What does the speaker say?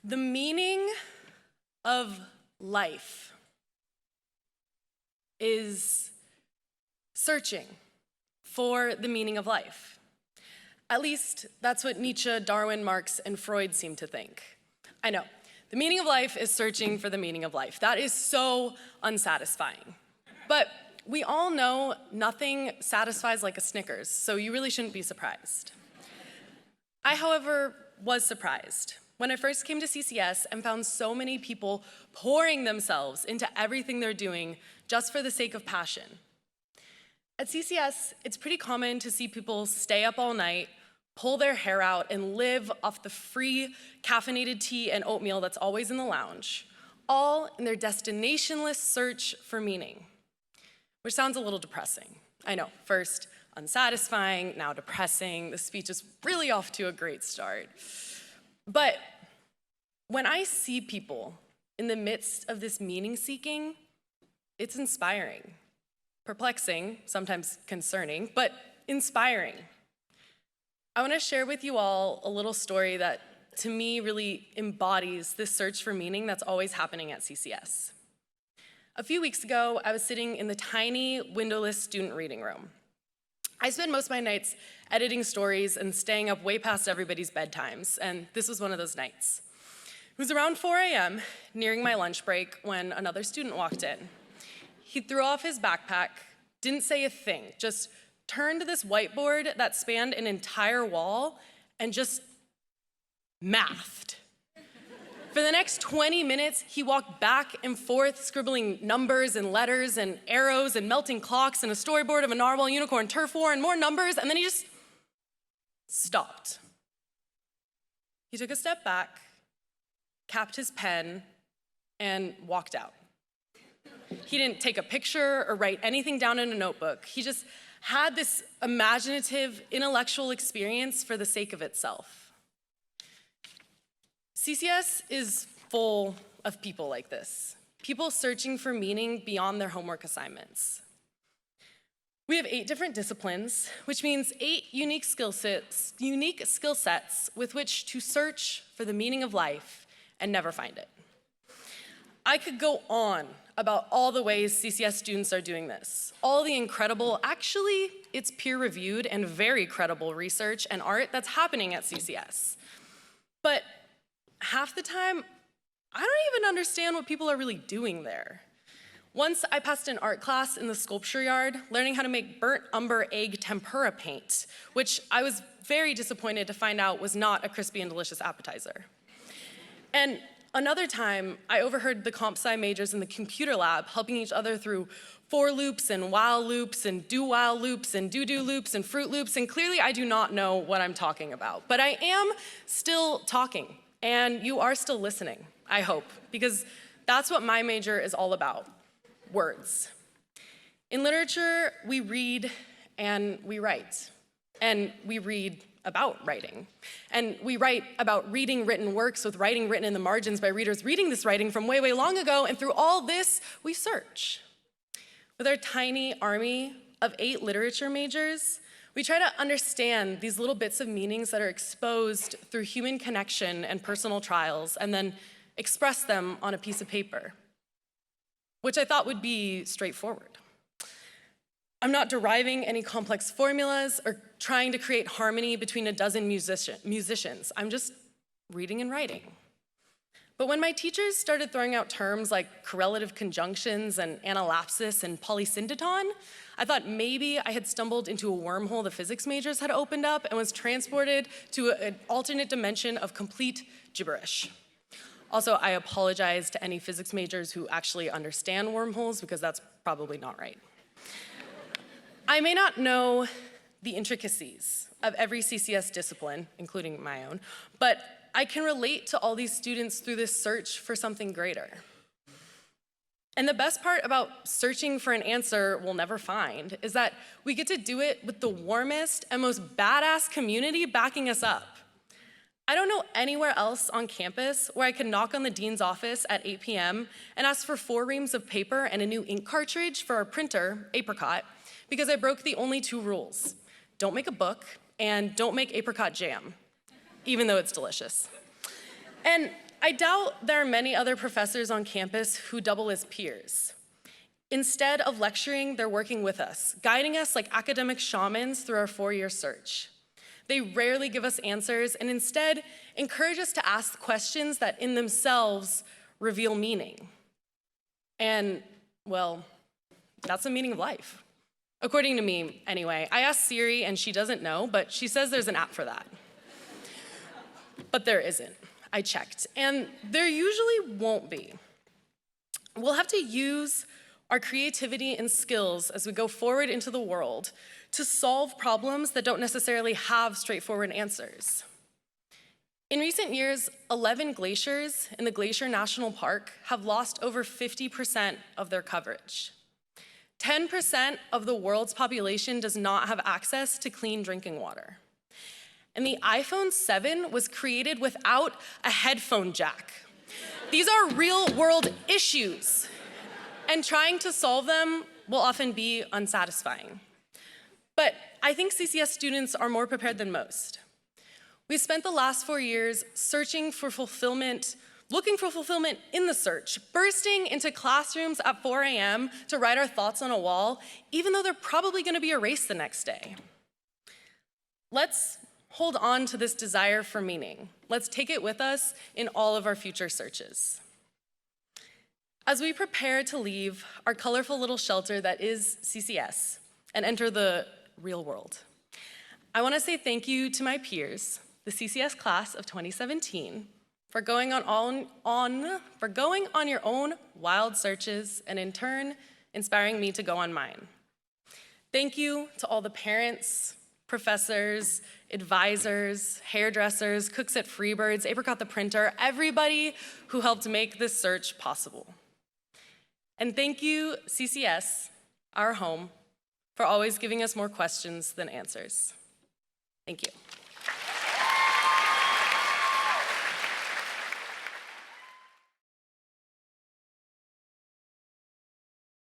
The meaning of life is searching for the meaning of life. At least that's what Nietzsche, Darwin, Marx, and Freud seem to think. I know, the meaning of life is searching for the meaning of life. That is so unsatisfying. But we all know nothing satisfies like a Snickers, so you really shouldn't be surprised. I, however, was surprised when I first came to CCS and found so many people pouring themselves into everything they're doing just for the sake of passion. At CCS, it's pretty common to see people stay up all night, pull their hair out, and live off the free caffeinated tea and oatmeal that's always in the lounge, all in their destinationless search for meaning, which sounds a little depressing. I know, first unsatisfying, now depressing. The speech is really off to a great start. But when I see people in the midst of this meaning seeking, it's inspiring, perplexing, sometimes concerning, but inspiring. I want to share with you all a little story that, to me, really embodies this search for meaning that's always happening at CCS. A few weeks ago, I was sitting in the tiny, windowless student reading room. I spend most of my nights editing stories and staying up way past everybody's bedtimes, and this was one of those nights. It was around 4 a.m., nearing my lunch break, when another student walked in. He threw off his backpack, didn't say a thing, just turned to this whiteboard that spanned an entire wall and just mathed. For the next 20 minutes, he walked back and forth, scribbling numbers and letters and arrows and melting clocks and a storyboard of a narwhal, unicorn, turf war, and more numbers, and then he just stopped. He took a step back, capped his pen, and walked out. He didn't take a picture or write anything down in a notebook. He just had this imaginative, intellectual experience for the sake of itself. CCS is full of people like this, people searching for meaning beyond their homework assignments. We have 8 different disciplines, which means 8 unique skill sets with which to search for the meaning of life and never find it. I could go on about all the ways CCS students are doing this, all the incredible, actually, it's peer-reviewed and very credible research and art that's happening at CCS. But half the time, I don't even understand what people are really doing there. Once I passed an art class in the sculpture yard, learning how to make burnt umber egg tempura paint, which I was very disappointed to find out was not a crispy and delicious appetizer. And another time, I overheard the comp sci majors in the computer lab helping each other through for loops and while loops and do while loops and do loops and fruit loops, and clearly I do not know what I'm talking about. But I am still talking, and you are still listening, I hope, because that's what my major is all about, words. In literature, we read and we write, and we read about writing. And we write about reading written works with writing written in the margins by readers reading this writing from way, way long ago, and through all this, we search. With our tiny army of 8 literature majors, we try to understand these little bits of meanings that are exposed through human connection and personal trials, and then express them on a piece of paper, which I thought would be straightforward. I'm not deriving any complex formulas or trying to create harmony between a dozen musicians. I'm just reading and writing. But when my teachers started throwing out terms like correlative conjunctions and analapsis and polysyndeton, I thought maybe I had stumbled into a wormhole the physics majors had opened up and was transported to an alternate dimension of complete gibberish. Also, I apologize to any physics majors who actually understand wormholes, because that's probably not right. I may not know the intricacies of every CCS discipline, including my own, but I can relate to all these students through this search for something greater. And the best part about searching for an answer we'll never find is that we get to do it with the warmest and most badass community backing us up. I don't know anywhere else on campus where I can knock on the dean's office at 8 p.m. and ask for 4 reams of paper and a new ink cartridge for our printer, apricot, because I broke the only 2 rules. Don't make a book, and don't make apricot jam, even though it's delicious. And I doubt there are many other professors on campus who double as peers. Instead of lecturing, they're working with us, guiding us like academic shamans through our 4-year search. They rarely give us answers and instead encourage us to ask questions that in themselves reveal meaning. And, well, that's the meaning of life. According to me, anyway. I asked Siri and she doesn't know, but she says there's an app for that. But there isn't. I checked, and there usually won't be. We'll have to use our creativity and skills as we go forward into the world to solve problems that don't necessarily have straightforward answers. In recent years, 11 glaciers in the Glacier National Park have lost over 50% of their coverage. 10% of the world's population does not have access to clean drinking water. And the iPhone 7 was created without a headphone jack. These are real-world issues, and trying to solve them will often be unsatisfying. But I think CCS students are more prepared than most. We spent the last 4 years searching for fulfillment, looking for fulfillment in the search, bursting into classrooms at 4 a.m. to write our thoughts on a wall, even though they're probably going to be erased the next day. Let's hold on to this desire for meaning. Let's take it with us in all of our future searches. As we prepare to leave our colorful little shelter that is CCS and enter the real world, I want to say thank you to my peers, the CCS class of 2017, for going on your own wild searches and in turn, inspiring me to go on mine. Thank you to all the parents, professors, advisors, hairdressers, cooks at Freebirds, Apricot the printer, everybody who helped make this search possible. And thank you, CCS, our home, for always giving us more questions than answers. Thank you.